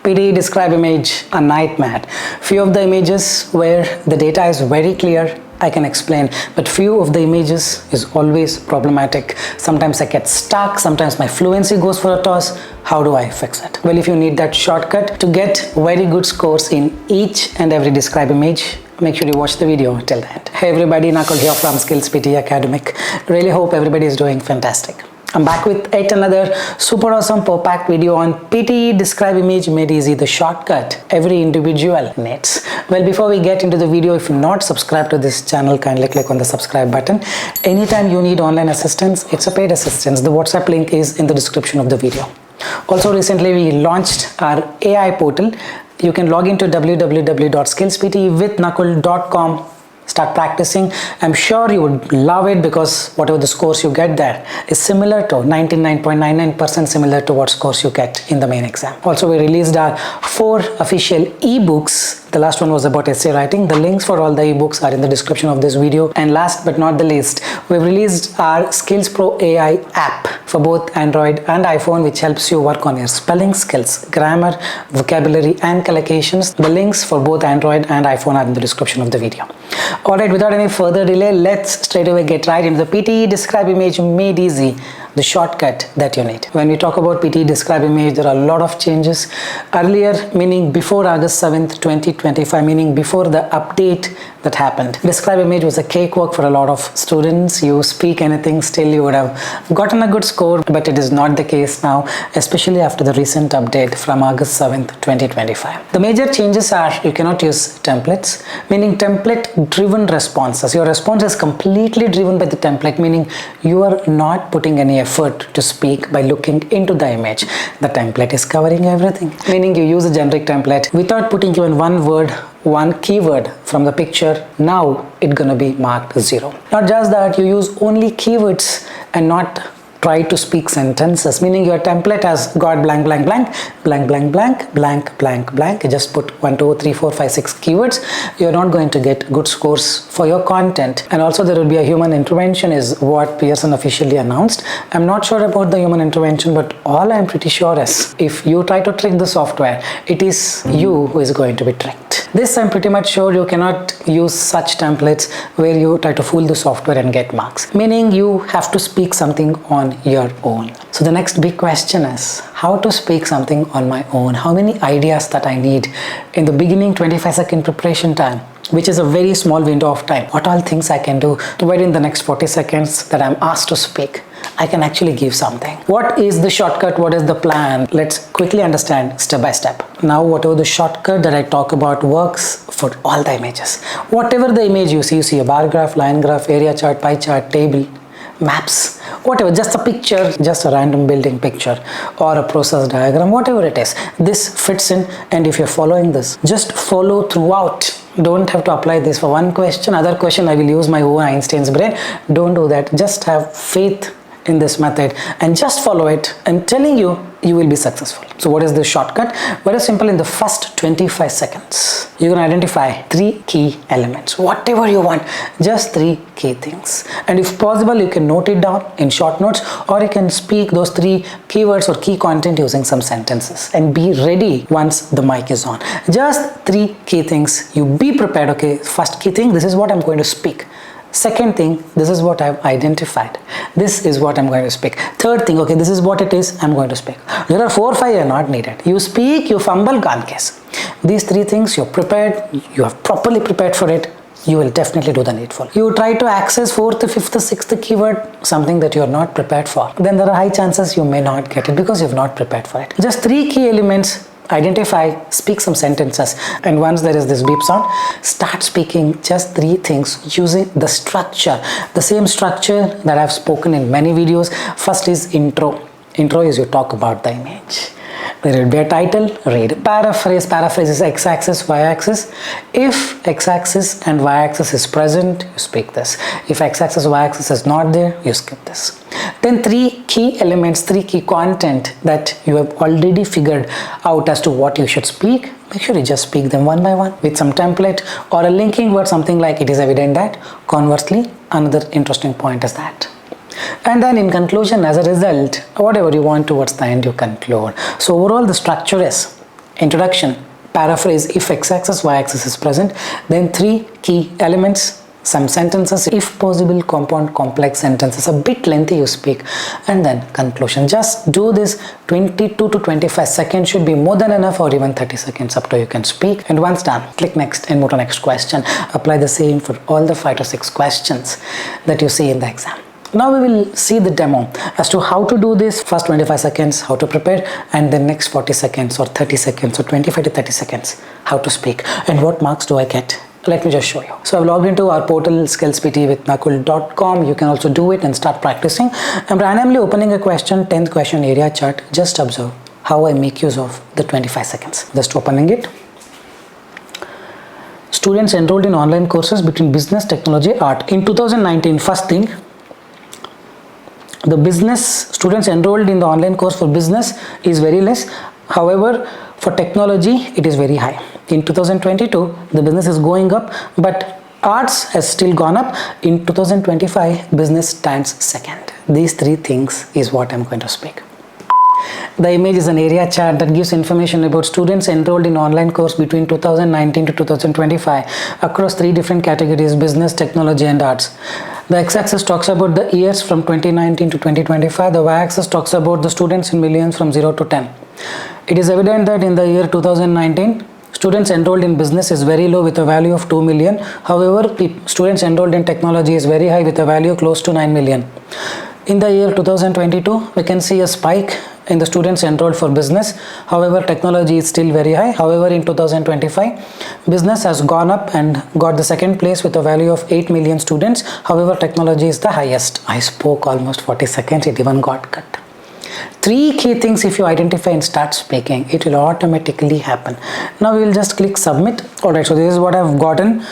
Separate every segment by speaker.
Speaker 1: PTE describe image a nightmare. Few of the images where the data is very clear, I can explain, but few of the images is always problematic. Sometimes I get stuck, sometimes my fluency goes for a toss. How do I fix it? Well, if you need that shortcut to get very good scores in each and every describe image, make sure you watch the video till the end. Hey everybody, Nakul here from SKILLS PTE Academic. Really hope everybody is doing fantastic. I'm back with yet another super awesome per-pack video on PTE describe image made easy, the shortcut every individual needs. Well, before we get into the video, if you're not subscribed to this channel, kindly click on the subscribe button. Anytime you need online assistance, it's a paid assistance. The WhatsApp link is in the description of the video. Also, recently we launched our AI portal. You can log into www.skillsptewithnakul.com. Start practicing. I'm sure you would love it because whatever the scores you get there is similar to 99.99% similar to what scores you get in the main exam. Also, we released our 4 official ebooks. The last one was about essay writing. The links for all the ebooks are in the description of this video. And last but not the least, we've released our Skills Pro AI app for both Android and iPhone, which helps you work on your spelling skills, grammar, vocabulary and collocations. The links for both Android and iPhone are in the description of the video. Alright, without any further delay, let's straight away get right into the PTE describe image made easy, the shortcut that you need. When we talk about PTE describe image, there are a lot of changes. Earlier, meaning before August 7th, 2025, meaning before the update that happened, describe image was a cakewalk for a lot of students. You speak anything, still you would have gotten a good score, but it is not the case now, especially after the recent update from August 7th, 2025. The major changes are you cannot use templates, meaning template driven responses. Your response is completely driven by the template, meaning you are not putting any effort to speak by looking into the image. The template is covering everything, meaning you use a generic template without putting even one word, one keyword from the picture. Now it's gonna be marked 0. Not just that, you use only keywords and not try to speak sentences, meaning your template has got blank blank blank blank blank blank blank blank blank. You just put 1 2 3 4 5 6 keywords. You're not going to get good scores for your content. And also there will be a human intervention is what Pearson officially announced. I'm not sure about the human intervention, but all I'm pretty sure is if you try to trick the software, it is you who is going to be tricked. This I'm pretty much sure you cannot use such templates where you try to fool the software and get marks, meaning you have to speak something on your own. So the next big question is how to speak something on my own. How many ideas that I need in the beginning 25-second preparation time, which is a very small window of time. What all things I can do to wait in the next 40 seconds that I'm asked to speak, I can actually give something. What is the shortcut? What is the plan? Let's quickly understand step by step. Now, whatever the shortcut that I talk about works for all the images. Whatever the image you see a bar graph, line graph, area chart, pie chart, table, maps, whatever, just a picture, just a random building picture or a process diagram, whatever it is, this fits in. And if you're following this, just follow throughout. Don't have to apply this for one question, other question I will use my own Einstein's brain. Don't do that. Just have faith in this method and just follow it. I'm telling you, you will be successful. So what is the shortcut? Very simple. In the first 25 seconds, you can identify 3 key elements, whatever you want, just 3 key things. And if possible, you can note it down in short notes, or you can speak those 3 keywords or key content using some sentences and be ready once the mic is on. Just 3 key things. You be prepared. Okay, first key thing, this is what I'm going to speak. Second thing, this is what I've identified. This is what I'm going to speak. Third thing, okay, this is what it is I'm going to speak. There are 4 or 5 are not needed. You speak, you fumble, gone case. These 3 things, you're prepared, you have properly prepared for it, you will definitely do the needful. You try to access 4th, 5th, 6th keyword, something that you're not prepared for, then there are high chances you may not get it because you've not prepared for it. Just 3 key elements. Identify, speak some sentences, and once there is this beep sound, start speaking just 3 things using the structure, the same structure that I've spoken in many videos. First is intro. Intro is you talk about the image. There will be a title, read. Paraphrase. Paraphrase is x-axis, y-axis. If x-axis and y-axis is present, you speak this. If x-axis, y-axis is not there, you skip this. Then 3 key elements, 3 key content that you have already figured out as to what you should speak. Make sure you just speak them one by one with some template or a linking word, something like it is evident that. Conversely, another interesting point is that. And then in conclusion, as a result, whatever you want towards the end, you conclude. So overall, the structure is Introduction, paraphrase if x-axis, y-axis is present. Then 3 key elements, some sentences, if possible compound complex sentences, a bit lengthy you speak, and then conclusion. Just do this. 22 to 25 seconds should be more than enough, or even 30 seconds, up to you can speak. And once done, click next and move to next question. Apply the same for all the 5 to 6 questions that you see in the exam. Now we will see the demo as to how to do this. First 25 seconds how to prepare, and then next 40 seconds or 30 seconds or 25 to 30 seconds how to speak, and what marks do I get. Let me just show you. So I've logged into our portal Skills PTE with Nakul.com. You can also do it and start practicing. I'm randomly opening a question, 10th question area chart. Just observe how I make use of the 25 seconds. Just opening it. Students enrolled in online courses between business, technology, art. In 2019, first thing, the business students enrolled in the online course for business is very less. However, for technology, it is very high. In 2022, the business is going up, but arts has still gone up. In 2025, business stands second. These 3 things is what I'm going to speak. The image is an area chart that gives information about students enrolled in online course between 2019 to 2025 across 3 different categories: business, technology, and arts. The x-axis talks about the years from 2019 to 2025. The y-axis talks about the students in millions from 0 to 10. It is evident that in the year 2019, students enrolled in business is very low with a value of 2 million. However, students enrolled in technology is very high with a value close to 9 million. In the year 2022, we can see a spike in the students enrolled for business. However, technology is still very high. However, in 2025, business has gone up and got the second place with a value of 8 million students. However, technology is the highest. I spoke almost 40 seconds. It even got cut. 3 key things, if you identify and start speaking, it will automatically happen. Now we will just click submit. Alright, so this is what I've gotten.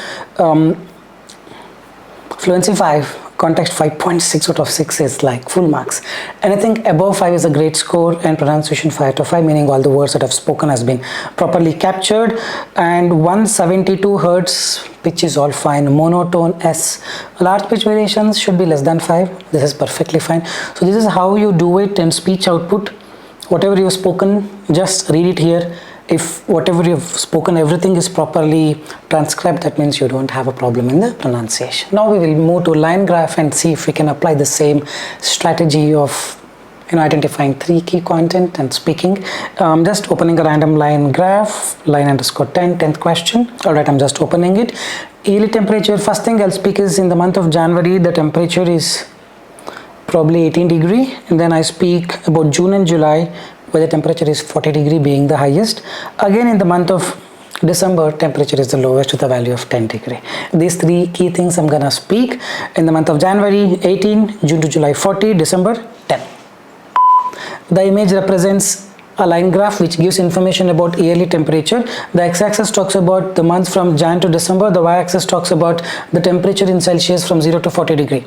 Speaker 1: Fluency 5, context 5.6 out of 6 is like full marks. Anything above 5 is a great score, and pronunciation 5 out of 5, meaning all the words that I've spoken has been properly captured. And 172 hertz pitch is all fine. Monotone S. Large pitch variations should be less than 5. This is perfectly fine. So this is how you do it in speech output. Whatever you've spoken, just read it here. If whatever you've spoken, everything is properly transcribed, that means you don't have a problem in the pronunciation. Now we will move to line graph and see if we can apply the same strategy of identifying 3 key content and speaking. Just opening a random line graph, line underscore 10, 10th question. Alright, I'm just opening it. Yearly temperature, first thing I'll speak is in the month of January, the temperature is probably 18 degree, and then I speak about June and July, where the temperature is 40 degree being the highest. Again, in the month of December, temperature is the lowest with a value of 10 degree. These 3 key things I'm gonna speak. In the month of January, 18, June to July 40, December 10. The image represents a line graph which gives information about yearly temperature. The x-axis talks about the months from Jan to December. The y-axis talks about the temperature in Celsius from 0 to 40 degree.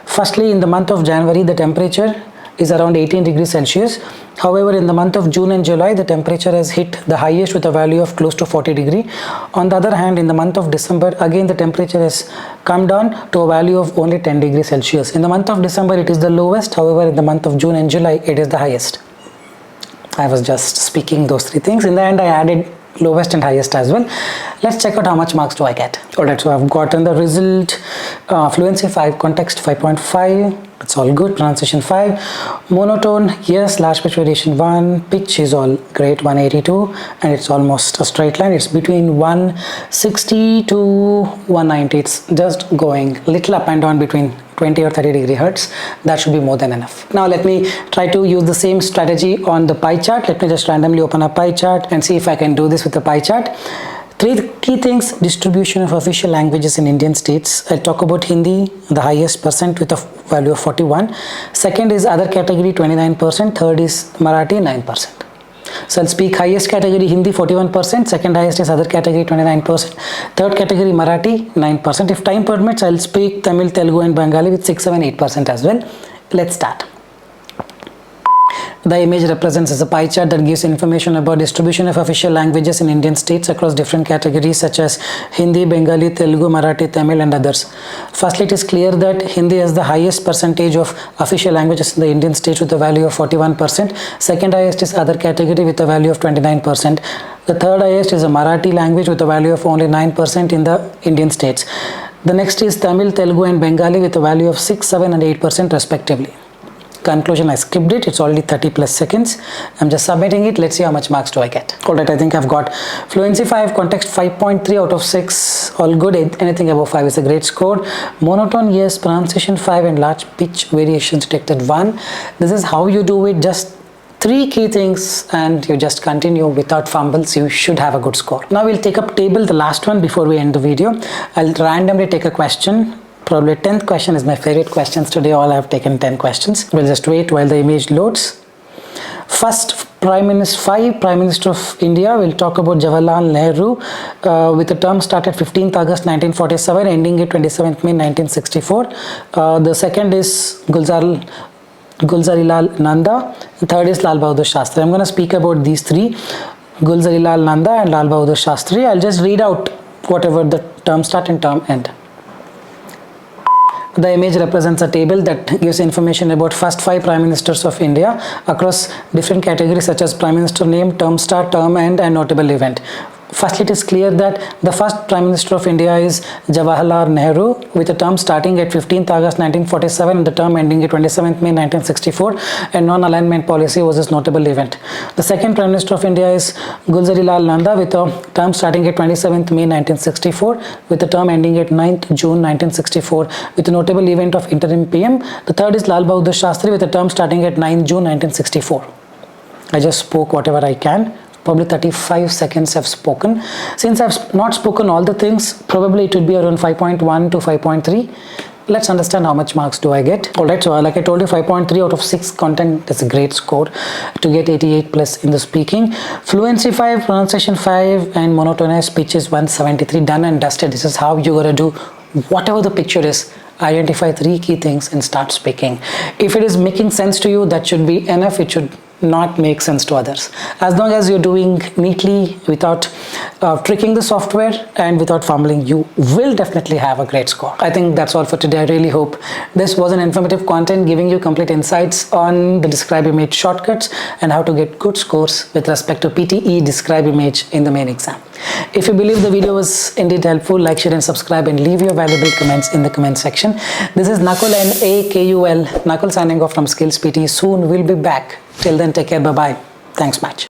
Speaker 1: Firstly, in the month of January, the temperature is around 18 degrees Celsius. However, in the month of June and July, the temperature has hit the highest with a value of close to 40 degree. On the other hand, in the month of December, again the temperature has come down to a value of only 10 degrees Celsius. In the month of December, it is the lowest. However, in the month of June and July, it is the highest. I was just speaking those 3 things. In the end, I added lowest and highest as well. Let's check out how much marks do I get. Alright, so I've gotten the result. Fluency 5, context 5.5. It's all good. Pronunciation 5. Monotone, yes. Large pitch variation 1. Pitch is all great, 182, and it's almost a straight line. It's between 160 to 190. It's just going little up and down between 20 or 30 degree hertz. That should be more than enough. Now let me try to use the same strategy on the pie chart. Let me just randomly open a pie chart and see if I can do this with the pie chart. 3 key things: distribution of official languages in Indian states. I'll talk about Hindi, the highest percent with a value of 41. Second is other category, 29%. Third is Marathi, 9%. So I'll speak highest category Hindi, 41%. Second highest is other category, 29%. Third category Marathi, 9%. If time permits, I'll speak Tamil, Telugu and Bengali with 6, 7, 8% as well. Let's start. The image represents as a pie chart that gives information about distribution of official languages in Indian states across different categories such as Hindi, Bengali, Telugu, Marathi, Tamil and others. Firstly, it is clear that Hindi has the highest percentage of official languages in the Indian states with a value of 41%. Second highest is other category with a value of 29%. The third highest is a Marathi language with a value of only 9% in the Indian states. The next is Tamil, Telugu and Bengali with a value of 6, 7 and 8% respectively. Conclusion, I skipped it. It's already 30 plus seconds. I'm just submitting it. Let's see how much marks do I get. Alright, I think I've got fluency 5, context 5.3 out of 6. All good. Anything above 5 is a great score. Monotone, yes. Pronunciation 5 and large pitch variations detected 1. This is how you do it. Just 3 key things and you just continue without fumbles. You should have a good score. Now we'll take up table, the last one before we end the video. I'll randomly take a question. Probably 10th question is my favorite questions today. All I have taken 10 questions. We'll just wait while the image loads. First, Prime Minister of India. We'll talk about Jawaharlal Nehru with the term started 15th August 1947, ending at 27th May 1964. The second is Gulzarilal Nanda. The third is Lal Bahadur Shastri. I'm going to speak about these 3, Gulzarilal Nanda and Lal Bahadur Shastri. I'll just read out whatever the term start and term end. The image represents a table that gives information about first 5 Prime Ministers of India across different categories such as Prime Minister name, term start, term end and notable event. Firstly, it is clear that the first Prime Minister of India is Jawaharlal Nehru with a term starting at 15th August 1947 and the term ending at 27th May 1964, and non-alignment policy was his notable event. The second Prime Minister of India is Gulzarilal Nanda with a term starting at 27th May 1964 with the term ending at 9th June 1964 with a notable event of interim PM. The third is Lal Bahadur Shastri with a term starting at 9th June 1964. I just spoke whatever I can. Probably 35 seconds I've spoken. Since I've not spoken all the things, probably it would be around 5.1 to 5.3. Let's understand how much marks do I get. Alright, so like I told you, 5.3 out of 6 content is a great score to get 88 plus in the speaking. Fluency 5, pronunciation 5 and monotonous speech is 173. Done and dusted. This is how you gotta do whatever the picture is. Identify 3 key things and start speaking. If it is making sense to you, that should be enough. It should not make sense to others. As long as you're doing neatly without tricking the software and without fumbling, you will definitely have a great score. I think that's all for today. I really hope this was an informative content giving you complete insights on the describe image shortcuts and how to get good scores with respect to PTE describe image in the main exam. If you believe the video was indeed helpful, like, share and subscribe and leave your valuable comments in the comment section. This is Nakul, Nakul signing off from Skills PTE. Soon we'll be back. Till then, take care. Bye-bye. Thanks much.